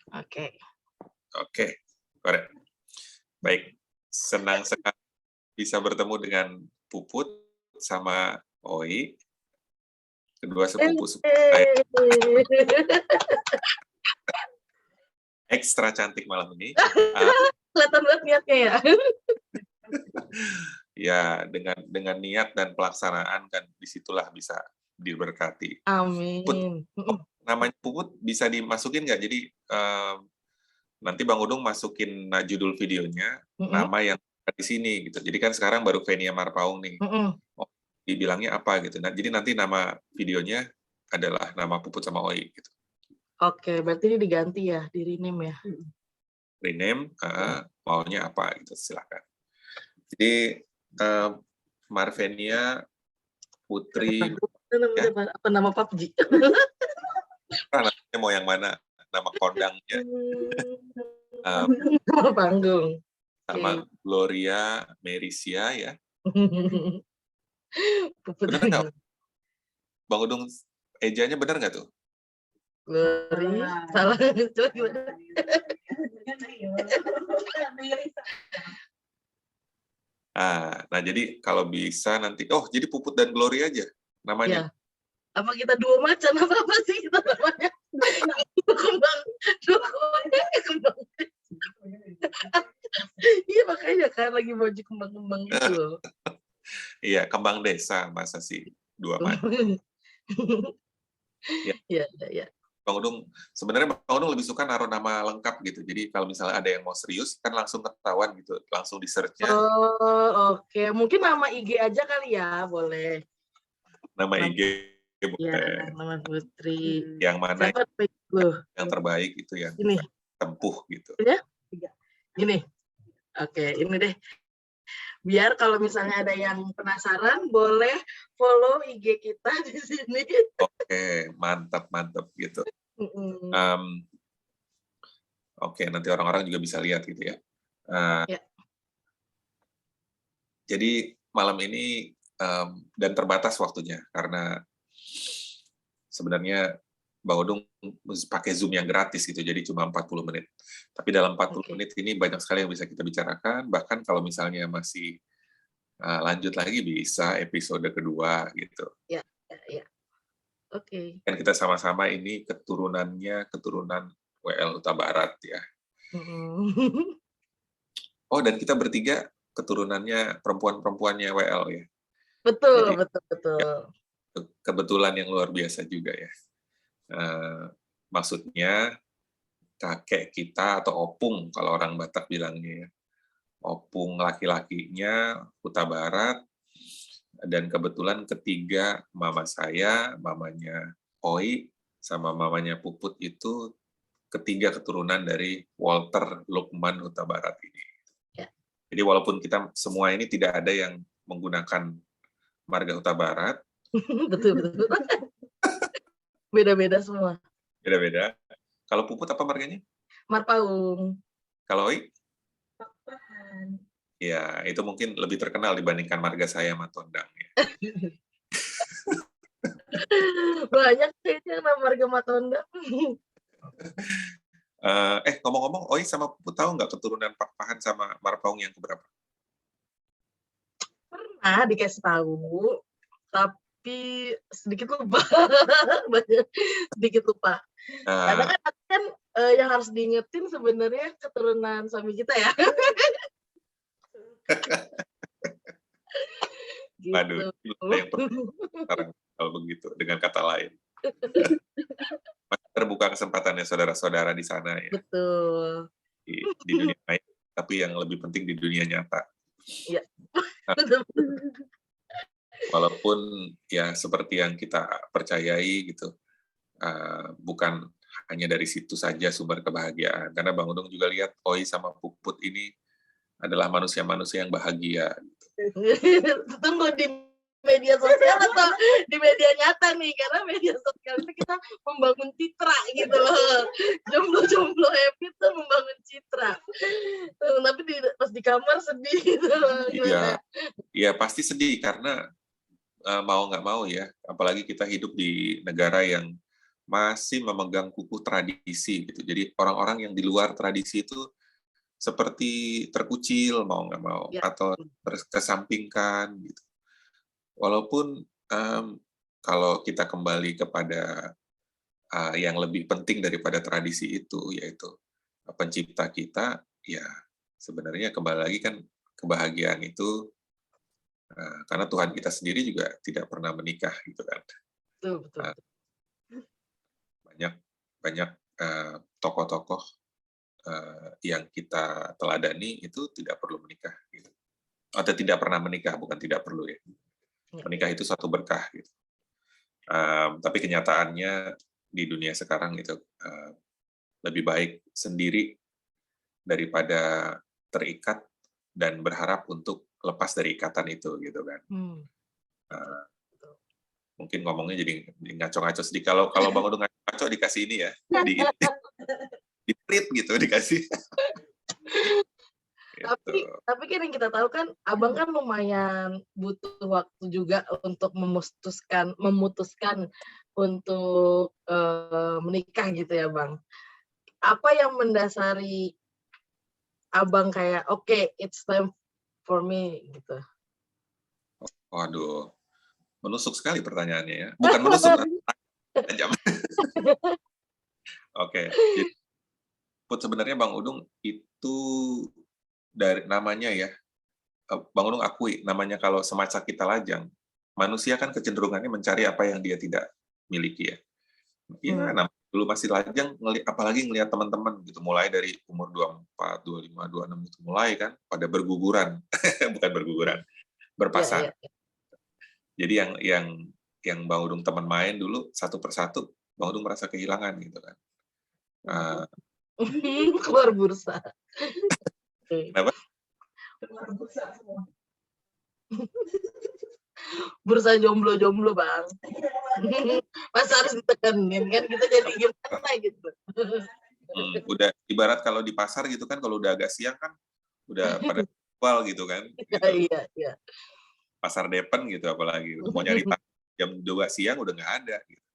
Oke. Oke, korek. Baik, senang sekali bisa bertemu dengan Puput sama Oi, kedua sepupu saya ekstra cantik malam ini. Kelihatan banget niatnya ya. Ya, dengan niat dan pelaksanaan kan disitulah bisa diberkati. Put, Amin. namanya Puput bisa dimasukin nggak? Jadi nanti Bang Udung masukin judul videonya, nama yang ada di sini gitu. Jadi kan sekarang baru Venia Marpaung nih. Oh, dibilangnya apa gitu. Nah, jadi nanti nama videonya adalah nama Puput sama Oi gitu. Oke, berarti ini diganti ya, di rename ya. Rename, maunya apa gitu, silakan. Jadi Marvenia Putri ya, Apa nama PUBG? namanya mau yang mana? Nama kondangnya. Nama panggung. Sama Gloria Merisia ya. Puput Benar nggak? Bang Udung, ejanya benar nggak tuh? Glory, salah. Nah, jadi kalau bisa nanti, jadi Puput dan Glory aja namanya. Ya. Apa kita duo macan apa sih kita namanya? Kembang. Iya makanya kan lagi baju kembang-kembang itu. Iya, kembang desa masa sih dua macan. Iya. Bang Udung, sebenarnya Bang Udung lebih suka naruh nama lengkap gitu. Jadi kalau misalnya ada yang mau serius, kan langsung ketahuan gitu, langsung di search-nya. Oh, oke. Mungkin nama IG aja kali ya, boleh. Nama IG boleh. Ya, nama Putri. Yang mana yang terbaik itu yang ini tempuh gitu. Ya? Ini. Oke, ini deh. Biar kalau misalnya ada yang penasaran, boleh follow IG kita di sini. Oke, mantap gitu. Oke, nanti orang-orang juga bisa lihat gitu ya. Ya. Jadi malam ini dan terbatas waktunya karena sebenarnya Bang Udung pakai Zoom yang gratis gitu, jadi cuma 40 menit. Tapi dalam 40 menit ini banyak sekali yang bisa kita bicarakan, bahkan kalau misalnya masih lanjut lagi bisa episode kedua gitu. Ya. Oke. Kan kita sama-sama ini keturunan WL Huta Barat ya. Oh, dan kita bertiga keturunannya perempuan-perempuannya WL ya. Betul. Ya, kebetulan yang luar biasa juga ya. Maksudnya kakek kita atau opung kalau orang Batak bilangnya ya. Opung laki-lakinya Huta Barat, dan kebetulan ketiga mama saya, mamanya Oi, sama mamanya Puput itu ketiga keturunan dari Walter Lukman Huta Barat ini. Ya. Jadi walaupun kita semua ini tidak ada yang menggunakan marga Huta Barat. Betul. Beda-beda semua. Beda-beda. Kalau Puput apa marganya? Marpaung. Kalau Oi? Ya, itu mungkin lebih terkenal dibandingkan marga saya sama Tondang. Ya. Banyak kayaknya nama marga Matondang. Ngomong-ngomong, Oi sama Puput tahu nggak keturunan Pak-Pahan sama Marpaung yang keberapa? Pernah dikasih tahu, tapi sedikit lupa. Sedikit lupa. Karena kan yang harus diingetin sebenarnya keturunan suami kita ya. Gitu. Waduh, yang sekarang kalau begitu dengan kata lain. Terbuka kesempatannya saudara-saudara di sana ya. Betul. Di dunia lain, tapi yang lebih penting di dunia nyata. Iya. Walaupun ya seperti yang kita percayai gitu, bukan hanya dari situ saja sumber kebahagiaan. Karena Bang Udung juga lihat Oi sama Puput ini adalah manusia-manusia yang bahagia. Tunggu di media sosial atau di media nyata nih, karena media sosial itu kita membangun citra gitu loh. Jomblo-jomblo happy tuh membangun citra. Tapi pas di kamar sedih gitu loh. Iya pasti sedih karena mau nggak mau ya, apalagi kita hidup di negara yang masih memegang kukuh tradisi gitu. Jadi orang-orang yang di luar tradisi itu seperti terkucil mau nggak mau Ya. atau terkesampingkan gitu. Walaupun kalau kita kembali kepada yang lebih penting daripada tradisi itu, yaitu pencipta kita, ya sebenarnya kembali lagi kan kebahagiaan itu karena Tuhan kita sendiri juga tidak pernah menikah gitu kan. Betul, betul, Uh, betul. banyak tokoh-tokoh yang kita teladani itu tidak perlu menikah gitu. Atau tidak pernah menikah, bukan tidak perlu ya. Menikah itu suatu berkah gitu. Tapi kenyataannya di dunia sekarang itu lebih baik sendiri daripada terikat dan berharap untuk lepas dari ikatan itu gitu kan. Mungkin ngomongnya jadi ngaco-ngaco sedikit. Kalau Bang Udo ngaco dikasih ini ya, di print gitu dikasih. Tapi kan yang kita tahu kan abang kan lumayan butuh waktu juga untuk memutuskan untuk menikah gitu ya bang. Apa yang mendasari abang kayak oke, it's time for me gitu? Waduh, menusuk sekali pertanyaannya ya. Bukan menusuk, tajam. Oke, jadi sebenarnya Bang Udung itu dari namanya ya, Bang Udung akui, namanya kalau semacam kita lajang, manusia kan kecenderungannya mencari apa yang dia tidak miliki ya. Iya, dulu masih lajang, apalagi ngelihat teman-teman gitu, mulai dari umur 24, 25, 26 itu mulai kan, pada berguguran, bukan berguguran, berpasangan. Jadi yang Bang Udung teman main dulu satu persatu, Bang Udung merasa kehilangan gitu kan. Keluar bursa. Kenapa? Bursa jomblo-jomblo bang. Masa harus ditekenin kan kita jadi gimana gitu. Udah ibarat kalau di pasar gitu kan, kalau udah agak siang kan udah pada jual gitu kan. Gitu. Iya. Pasar Depen gitu apalagi mau nyari jam 2 siang udah nggak ada gitu.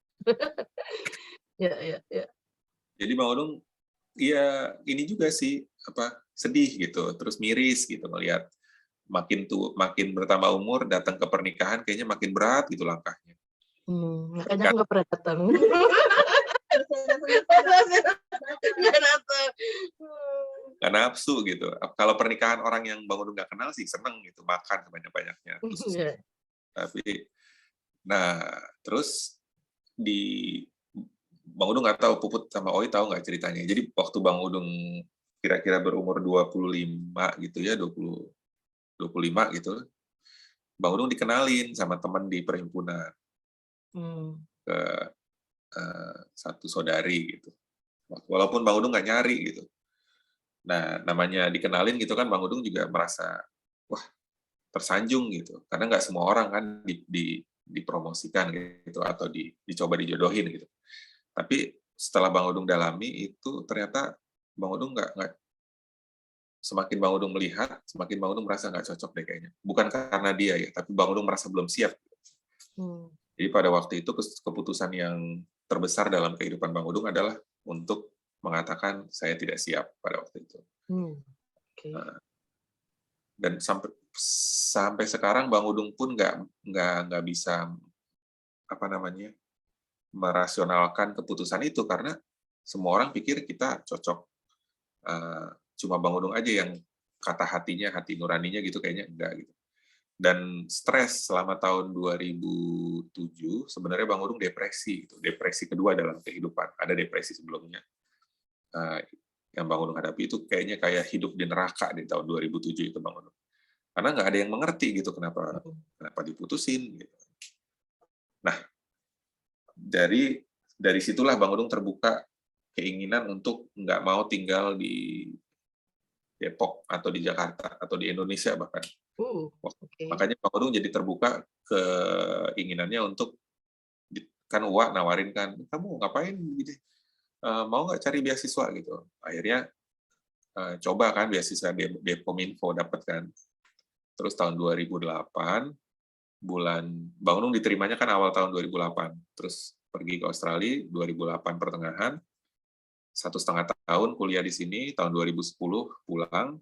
Iya. Jadi Bang Udung ya ini juga sih sedih gitu, terus miris gitu melihat makin bertambah umur datang ke pernikahan kayaknya makin berat gitu langkahnya. Makanya aku nggak pernah datang. Nggak nafsu gitu. Kalau pernikahan orang yang Bang Udung nggak kenal sih seneng gitu, makan sebanyak-banyaknya. Tapi, nah terus di Bang Udung nggak tahu, Puput sama Oi tahu nggak ceritanya. Jadi waktu Bang Udung kira-kira berumur 25 gitu ya, 25 gitu, Bang Udung dikenalin sama teman di perhimpunan ke satu saudari gitu. Walaupun Bang Udung nggak nyari gitu. Nah, namanya dikenalin gitu kan, Bang Udung juga merasa, wah, tersanjung gitu. Karena nggak semua orang kan dipromosikan gitu, atau dicoba dijodohin gitu. Tapi setelah Bang Udung dalami, itu ternyata Bang Udung semakin Bang Udung melihat, semakin Bang Udung merasa nggak cocok deh kayaknya. Bukan karena dia ya, tapi Bang Udung merasa belum siap. Jadi pada waktu itu keputusan yang terbesar dalam kehidupan Bang Udung adalah untuk mengatakan saya tidak siap pada waktu itu. Dan sampai sekarang Bang Udung pun nggak bisa merasionalkan keputusan itu karena semua orang pikir kita cocok. Cuma Bang Udung aja yang kata hati nuraninya gitu kayaknya enggak gitu. Dan stres selama tahun 2007 sebenarnya Bang Udung depresi gitu. Depresi kedua dalam kehidupan. Ada depresi sebelumnya. Yang Bang Udung hadapi itu kayaknya kayak hidup di neraka di tahun 2007 itu Bang Udung. Karena nggak ada yang mengerti gitu kenapa diputusin gitu. Nah, dari situlah Bang Udung terbuka keinginan untuk nggak mau tinggal di Depok atau di Jakarta atau di Indonesia bahkan. Makanya Bang Udung jadi terbuka keinginannya untuk kan UA nawarin kan, kamu ngapain gitu, mau nggak cari beasiswa gitu. Akhirnya coba kan beasiswa Depominfo dapat kan. Terus tahun 2008 bulan Bang Udung diterimanya kan awal tahun 2008. Terus pergi ke Australia 2008 pertengahan, 1,5 tahun kuliah di sini, tahun 2010 pulang.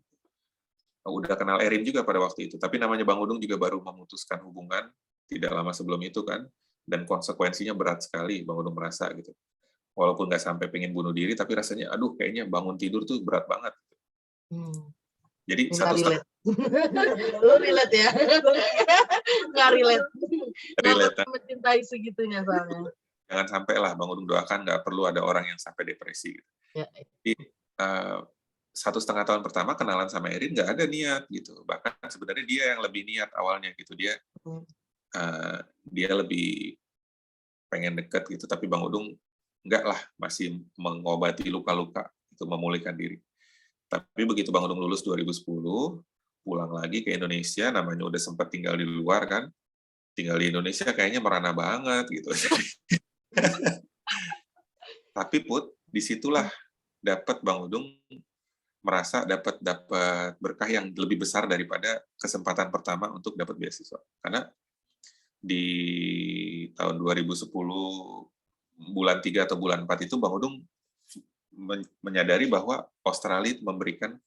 Udah kenal Erin juga pada waktu itu, tapi namanya Bang Udung juga baru memutuskan hubungan tidak lama sebelum itu kan, dan konsekuensinya berat sekali Bang Udung merasa gitu. Walaupun nggak sampai pengen bunuh diri, tapi rasanya aduh kayaknya bangun tidur tuh berat banget. Jadi Nggak satu relate. Lu relate ya? Nggak relate. Nggak relate. pernah mencintai segitunya soalnya. Jangan sampai lah Bang Udung doakan nggak perlu ada orang yang sampai depresi. Gitu. Ya. Jadi 1,5 tahun pertama kenalan sama Erin nggak ada niat gitu, bahkan sebenarnya dia yang lebih niat awalnya gitu, dia lebih pengen deket gitu, tapi Bang Udung nggak lah, masih mengobati luka-luka itu, memulihkan diri. Tapi begitu Bang Udung lulus 2010 pulang lagi ke Indonesia, namanya udah sempat tinggal di luar kan, tinggal di Indonesia kayaknya merana banget gitu. Tapi Put, disitulah dapat Bang Udung merasa dapat berkah yang lebih besar daripada kesempatan pertama untuk dapat beasiswa. Karena di tahun 2010 bulan 3 atau bulan 4 itu Bang Udung menyadari bahwa Australia memberikan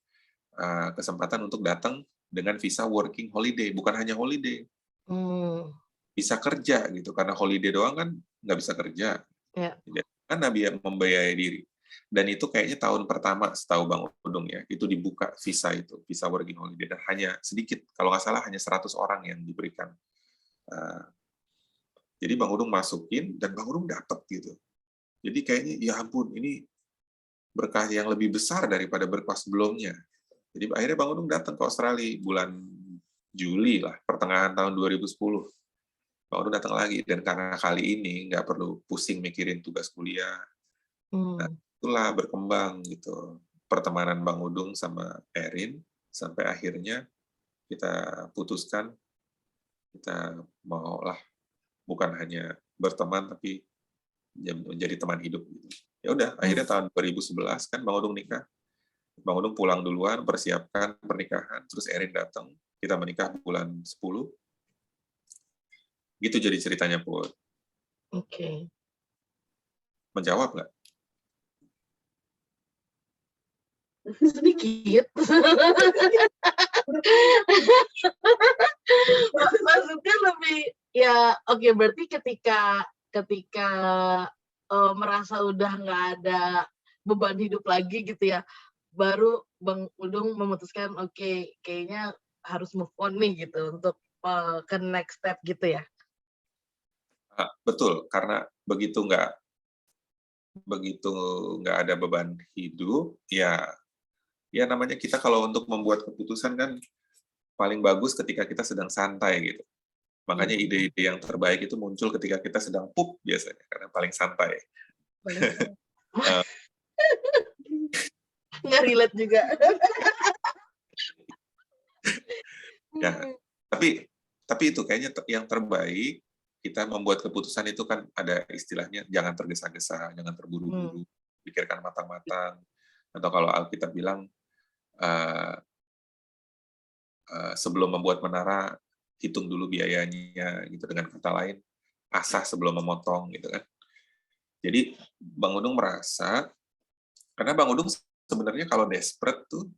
kesempatan untuk datang dengan visa working holiday, bukan hanya holiday. Bisa kerja gitu, karena holiday doang kan nggak bisa kerja. Ya. Karena dia membiayai diri. Dan itu kayaknya tahun pertama setahu Bang Udung ya, itu dibuka visa itu, visa working holiday, dan hanya sedikit, kalau nggak salah hanya 100 orang yang diberikan. Jadi Bang Udung masukin, dan Bang Udung dapat gitu. Jadi kayaknya, ya ampun, ini berkah yang lebih besar daripada berkah sebelumnya. Jadi akhirnya Bang Udung datang ke Australia bulan Juli lah, pertengahan tahun 2010. Bang Udung datang lagi, dan karena kali ini nggak perlu pusing mikirin tugas kuliah. Nah, itulah berkembang gitu pertemanan Bang Udung sama Erin, sampai akhirnya kita putuskan kita mau lah bukan hanya berteman tapi menjadi teman hidup gitu. Ya udah, akhirnya tahun 2011 kan Bang Udung nikah. Bang Udung pulang duluan persiapkan pernikahan, terus Erin datang, kita menikah bulan 10. Gitu jadi ceritanya, Put. Oke. Menjawab nggak? Sedikit. Maksudnya lebih ya oke, berarti ketika merasa udah nggak ada beban hidup lagi gitu ya, baru Bang Udung memutuskan oke, kayaknya harus move on nih gitu untuk ke next step gitu ya. Betul, karena begitu nggak ada beban hidup, ya namanya kita kalau untuk membuat keputusan kan paling bagus ketika kita sedang santai gitu. Makanya ide-ide yang terbaik itu muncul ketika kita sedang pup biasanya, karena paling santai. Nggak relate juga. Ya, tapi itu kayaknya yang terbaik, kita membuat keputusan itu kan ada istilahnya, jangan tergesa-gesa, jangan terburu-buru, pikirkan matang-matang. Atau kalau Alkitab bilang, sebelum membuat menara, hitung dulu biayanya, gitu. Dengan kata lain, asah sebelum memotong, gitu kan. Jadi Bang Udung merasa, karena Bang Udung sebenarnya kalau desperate tuh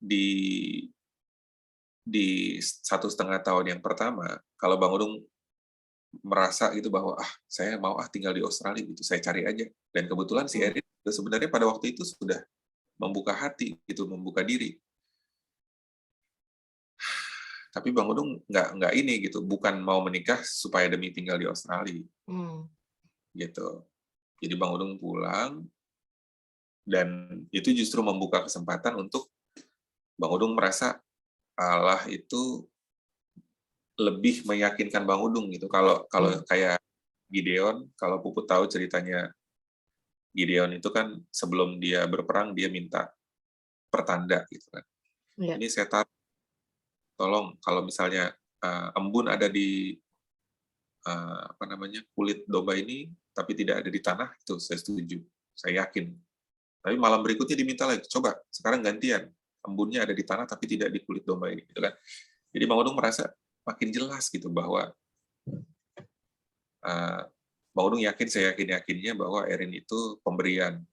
di 1,5 tahun yang pertama, kalau Bang Udung merasa gitu bahwa saya mau tinggal di Australia gitu, saya cari aja. Dan kebetulan si Erin sebenarnya pada waktu itu sudah membuka hati gitu, membuka diri. Tapi Bang Udung nggak ini gitu, bukan mau menikah supaya demi tinggal di Australia. Gitu. Jadi Bang Udung pulang, dan itu justru membuka kesempatan untuk Bang Udung merasa Allah itu lebih meyakinkan Bang Udung gitu. Kalau kayak Gideon, kalau Puput tahu ceritanya Gideon itu kan sebelum dia berperang dia minta pertanda gitu kan. Ya. Ini saya tahu, tolong kalau misalnya embun ada di kulit domba ini tapi tidak ada di tanah, itu saya setuju, saya yakin. Tapi malam berikutnya diminta lagi, coba sekarang gantian, embunnya ada di tanah tapi tidak di kulit domba ini, gitu kan. Jadi Bang Udung merasa makin jelas gitu bahwa Bang Udung yakin, saya yakin-yakinnya bahwa Erin itu pemberian,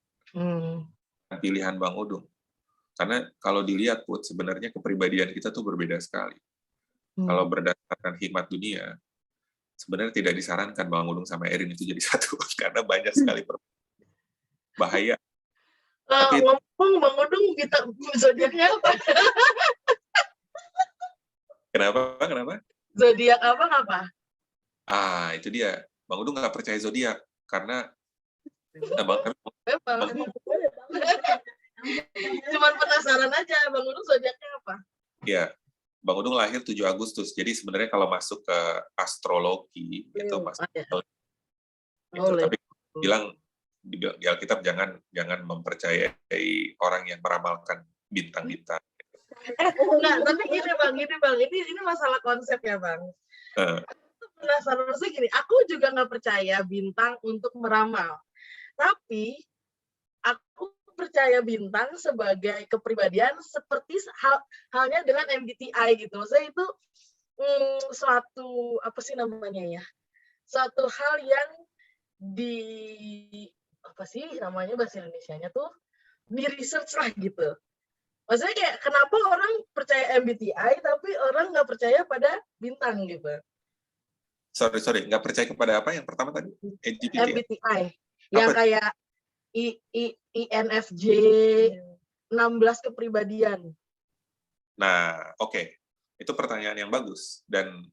pilihan Bang Udung. Karena kalau dilihat, Put, sebenarnya kepribadian kita tuh berbeda sekali. Kalau berdasarkan hikmat dunia, sebenarnya tidak disarankan Bang Udung sama Erin itu jadi satu, karena banyak sekali bahaya. Tapi ngomong Bang Udung zodiaknya apa? Kenapa? Zodiak apa? Itu dia. Bang Udung nggak percaya zodiak karena Cuman penasaran aja, Bang Udung zodiaknya apa? Ya, Bang Udung lahir 7 Agustus. Jadi sebenarnya kalau masuk ke astrologi itu masuk gitu. Tapi bilang di Alkitab jangan mempercayai orang yang meramalkan bintang-bintang. Enggak, tapi gini Bang, ini masalah konsep ya Bang. Penasaran maksudnya gini, aku juga nggak percaya bintang untuk meramal, tapi aku percaya bintang sebagai kepribadian seperti halnya dengan MBTI gitu. Maksudnya itu suatu apa sih namanya ya? Suatu hal yang apa sih namanya bahasa Indonesianya tuh di research lah gitu. Maksudnya kayak kenapa orang percaya MBTI tapi orang nggak percaya pada bintang gitu. Sorry, nggak percaya kepada apa yang pertama tadi? MBTI. Yang kayak INFJ 16 kepribadian. Nah, oke. Itu pertanyaan yang bagus. Dan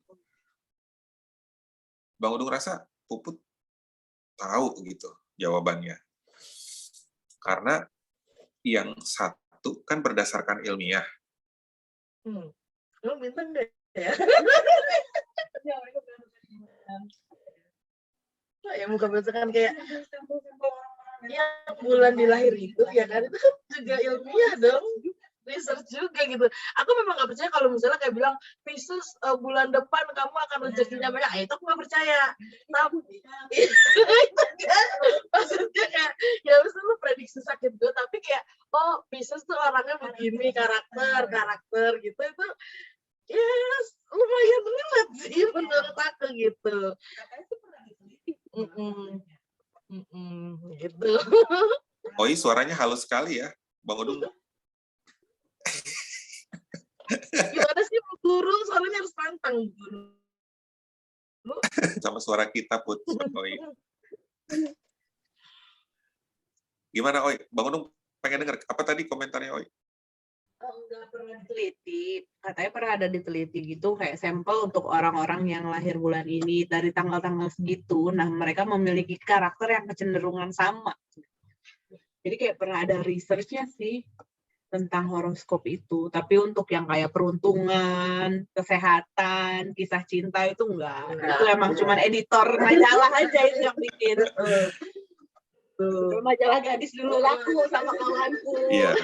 Bang Udung rasa Puput tahu gitu jawabannya. Karena yang satu kan berdasarkan ilmiah. Lo bintang nggak ya? Ya bukan berdasarkan kayak ya bulan dilahir itu ya kan, itu kan juga ilmiah dong, research juga gitu. Aku memang nggak percaya kalau misalnya kayak bilang Pisces bulan depan kamu akan rezekinya banyak, itu aku nggak percaya. Tapi maksudnya kayak ya misalnya lu prediksi sakit gue, tapi kayak Pisces tuh orangnya begini, karakter gitu, itu yes lumayan relate sih menurut aku gitu. Gitu. Suaranya halus sekali ya, Bang Udung. Gimana sih guru, suaranya harus pantang guru. Sama suara kita, Put. Oi. Gimana, Oi? Bang Udung pengen dengar apa tadi komentarnya, Oi? Nggak pernah diteliti, katanya pernah ada diteliti gitu kayak sampel untuk orang-orang yang lahir bulan ini dari tanggal-tanggal segitu, nah mereka memiliki karakter yang kecenderungan sama. Jadi kayak pernah ada research-nya sih tentang horoskop itu, tapi untuk yang kayak peruntungan, kesehatan, kisah cinta itu enggak. Itu emang cuman editor majalah aja itu yang bikin. Majalah gadis dulu laku sama kawanku. Iya.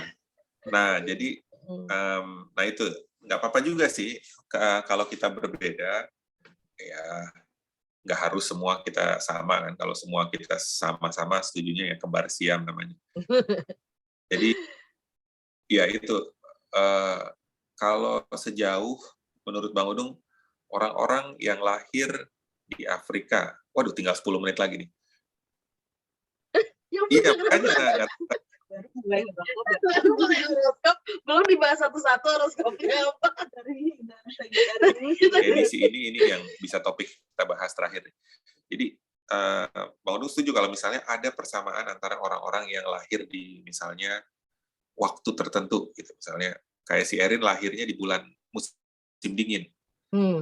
Nah, jadi nah itu nggak apa-apa juga sih kalau kita berbeda, ya nggak harus semua kita sama kan. Kalau semua kita sama-sama, setujunya ya kembar siam namanya. Jadi ya itu kalau sejauh menurut Bang Udung, orang-orang yang lahir di Afrika, waduh tinggal 10 menit lagi nih. Iya, makanya belum dibahas satu-satu horoskopnya apa. Edisi ini yang bisa topik kita bahas terakhir. Jadi Bang Udung setuju kalau misalnya ada persamaan antara orang-orang yang lahir di misalnya waktu tertentu gitu, misalnya kayak si Erin lahirnya di bulan musim dingin,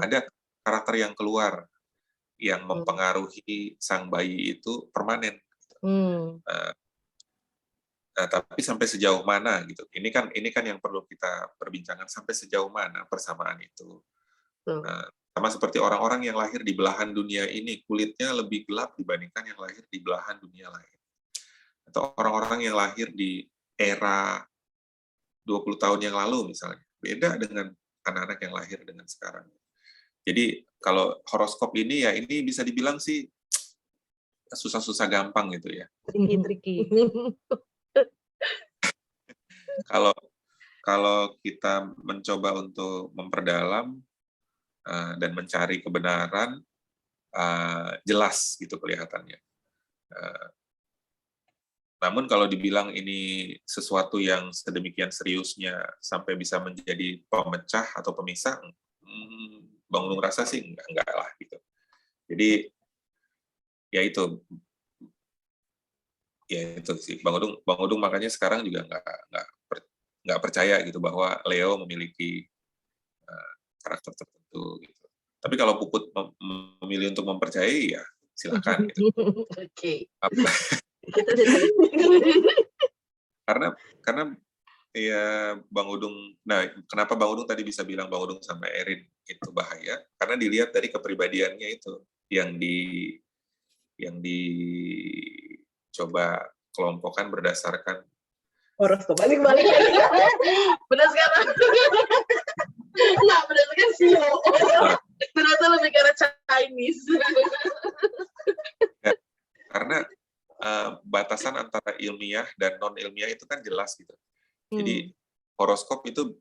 ada karakter yang keluar yang mempengaruhi sang bayi itu permanen. Nah, tapi sampai sejauh mana gitu? Ini kan yang perlu kita perbincangkan, sampai sejauh mana persamaan itu. Nah, sama seperti orang-orang yang lahir di belahan dunia ini, kulitnya lebih gelap dibandingkan yang lahir di belahan dunia lain. Atau orang-orang yang lahir di era 20 tahun yang lalu misalnya, beda dengan anak-anak yang lahir dengan sekarang. Jadi kalau horoskop ini ya ini bisa dibilang sih susah-susah gampang gitu ya. Tricky. Kalau kita mencoba untuk memperdalam dan mencari kebenaran, jelas gitu kelihatannya. Namun kalau dibilang ini sesuatu yang sedemikian seriusnya sampai bisa menjadi pemecah atau pemisah, Bang Udung rasa sih enggak lah gitu. Jadi ya itu sih Bang Udung makanya sekarang juga nggak percaya gitu bahwa Leo memiliki karakter tertentu gitu. Tapi kalau Puput memilih untuk mempercayai ya silakan gitu. Oke. Karena ya Bang Udung, nah kenapa Bang Udung tadi bisa bilang Bang Udung sama Erin itu bahaya? Karena dilihat dari kepribadiannya itu yang dicoba kelompokkan berdasarkan horoskop. Balik. Berdasarkan nggak berdasarkan CEO. Ternyata lebih karena Chinese. Karena batasan antara ilmiah dan non ilmiah itu kan jelas gitu. Jadi horoskop itu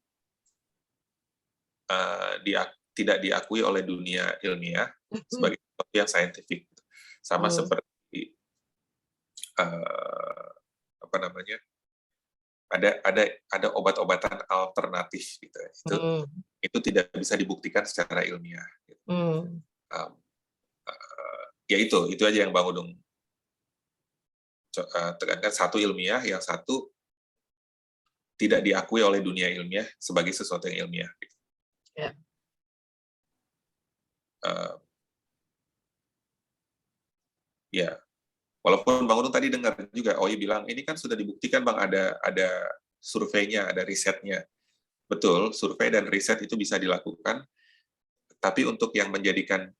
tidak diakui oleh dunia ilmiah sebagai sesuatu yang saintifik, sama seperti apa namanya, ada obat-obatan alternatif gitu. Itu tidak bisa dibuktikan secara ilmiah. Gitu. Ya itu aja yang Bang Udung tekankan, satu ilmiah, yang satu tidak diakui oleh dunia ilmiah sebagai sesuatu yang ilmiah. Gitu. Ya. Ya, walaupun Bang Udung tadi dengar juga, Oi bilang ini kan sudah dibuktikan Bang, ada surveinya, ada risetnya. Betul, survei dan riset itu bisa dilakukan, tapi untuk yang menjadikan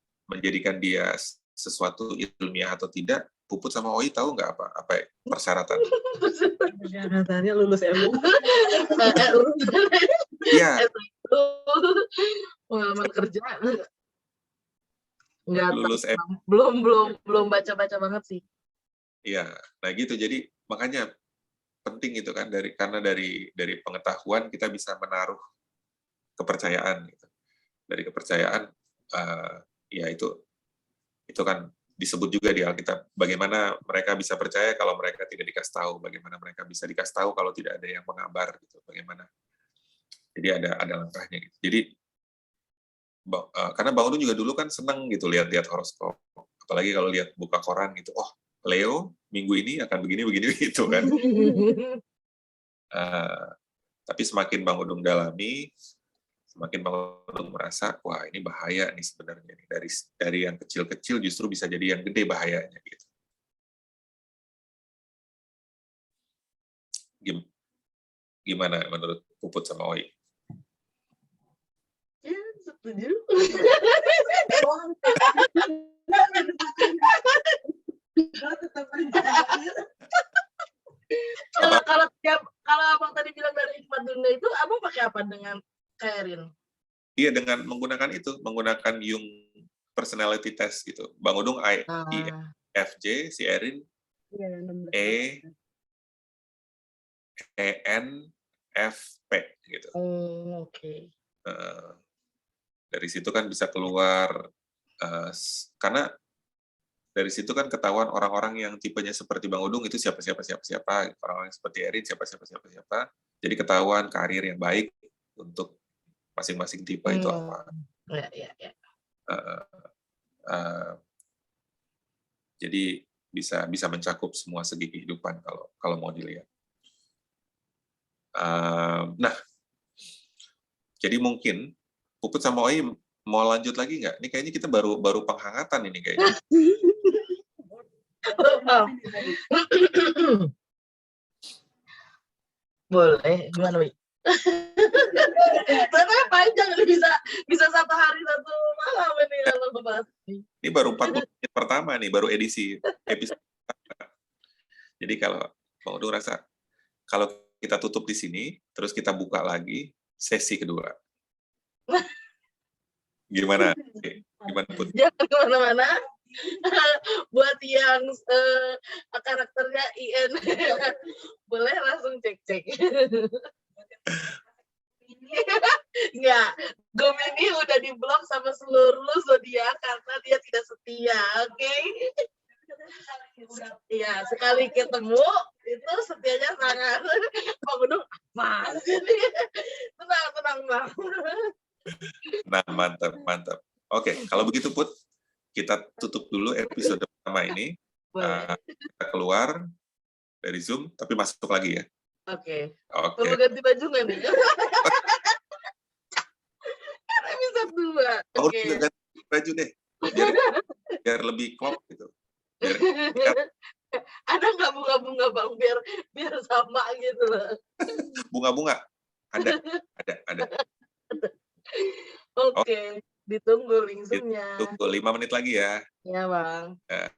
dia sesuatu ilmiah atau tidak, Puput sama Oi tahu nggak apa persyaratan? Persyaratannya lulus MU. Iya. Pengalaman kerja. Nggak, Lulus belum baca banget sih. Iya, nah gitu. Jadi makanya penting itu kan, karena dari pengetahuan kita bisa menaruh kepercayaan gitu. Dari kepercayaan ya itu kan disebut juga di Alkitab, bagaimana mereka bisa percaya kalau mereka tidak dikasih tahu, bagaimana mereka bisa dikasih tahu kalau tidak ada yang mengabar gitu, bagaimana. Jadi ada langkahnya gitu. Jadi karena Bang Udung juga dulu kan seneng gitu lihat horoskop, apalagi kalau lihat buka koran gitu, oh Leo minggu ini akan begini gitu kan. Tapi semakin Bang Udung dalami, semakin Bang Udung merasa, wah ini bahaya nih sebenarnya nih. Dari yang kecil-kecil justru bisa jadi yang gede bahayanya gitu. Gimana menurut Puput sama Oi? Ya, setuju. Kalau abang tadi bilang dari hikmat dunia itu, abang pakai apa dengan Kairin? Iya, dengan menggunakan Jung personality test gitu. Bang Udung INFJ, si Erin ENFP gitu. Oke. Dari situ kan bisa keluar, karena dari situ kan ketahuan orang-orang yang tipenya seperti Bang Udung itu siapa, orang-orang seperti Erin siapa. Jadi ketahuan karir yang baik untuk masing-masing tipe itu apa. Ya. Jadi bisa mencakup semua segi kehidupan kalau mau dilihat. Nah, jadi mungkin Puput sama Oi mau lanjut lagi nggak? Ini kayaknya kita baru penghangatan ini kayaknya. Boleh, gimana Wi? Karena panjang, bisa 1 hari 1 malam ini kalau ngebahas. Ini baru 40 menit pertama nih, baru episode. Jadi kalau Bang Udung rasa, kalau kita tutup di sini, terus kita buka lagi sesi kedua. Gimana Put? Jangan kemana-mana. Buat yang karakternya IN, boleh langsung cek. Enggak, Gemini udah diblok sama seluruh zodiak karena dia tidak setia, oke? Iya, sekali ketemu itu setianya sangat. Bang Gunung, apa sih ini? Tenang Bang. Nah, mantap, mantap. Oke, kalau begitu Put, kita tutup dulu episode pertama ini. Boleh. Kita keluar dari Zoom, tapi masuk lagi ya. Oke. Oke. Perlu ganti baju nggak nih? Kan episode 2. Oh, Oke. udah ganti baju deh, biar lebih klop gitu. Biar Ada nggak bunga-bunga Bang biar sama gitu loh. bunga-bunga. Ada. Oke, ditunggu linknya. Tunggu 5 menit lagi ya. Ya Bang. Nah,